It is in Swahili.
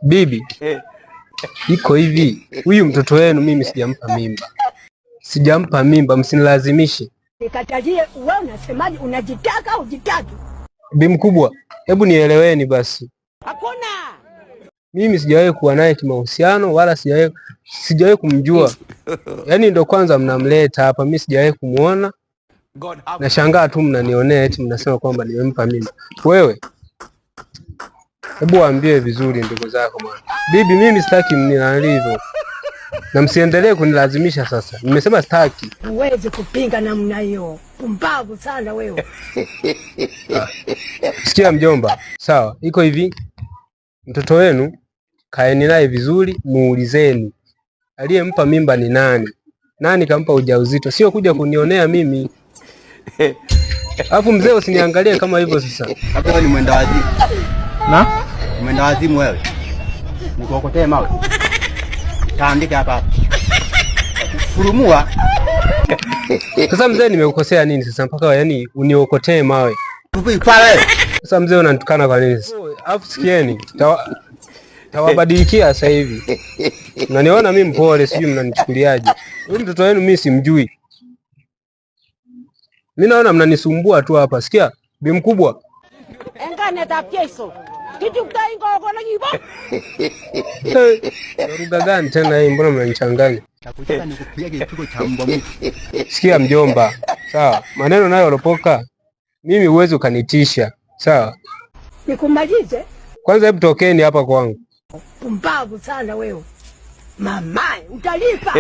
Bibi, iko hivi, huyu mtoto wenu mimi sijampa mimba, msinilazimishe. Nikatalie, wewe unasemaje? Unajitaka au jitaki? Bibi mkubwa, hebu nieleweni basi. Hakuna. Mimi sijawahi kuwa naye kimahusiano wala sijawahi kumjua. Yaani ndo kwanza mnamleta hapa, mimi sijawahi kumuona. Nashangaa tu mnanionea eti mnasema kwamba nimempa mimba. Wewe hebu waambie vizuri ndugu zako mwana. Bibi, mimi sitaki mnialivyo. Na msiendelee kunilazimisha sasa. Nimesema sitaki. Huwezi kupinga namna hiyo. Pumbavu sana wewe. Sikia mjomba. Sawa, iko hivi. Mtoto wenu kaeni naye vizuri, muulizeni. Aliyempa mimba ni nani? Nani kampa ujauzito? Sio kuja kunionea mimi. Alafu mzee usiniangalie kama hivyo sasa. Hapo ni mwenda wazimu. Na? Mwenda wazimu wewe. Nikokotee mawe. Taandika hapa. Furumua. Sasa mzee nimekukosea nini sasa mpaka yani uniokotee mawe? Kupi pale. Sasa mzee unanitukana kwa nini? Alafu sikieni. Tawabadilikia sasa hivi. Mnaniona mimi mpole, sijui mnanichukuliaje. Huyu mtoto wenu mimi simjui. Mimi naona mnanisumbua tu hapa. Sikia, bi mkubwa. Engane ta pieso. Kitu kutaingo kwa nyibo. Lugha gani tena hii, mbona mnanichanganya? Nakutaka nikupiage kipigo cha mbwa mwitu. Sikia mjomba. Sawa, maneno nayo yalopoka. Mimi uwezi ukanitisha. Sawa? Nikumalize? Kwanza hebu tokeni hapa kwangu. Pumbavu sana wewe. Mamae, utalipa.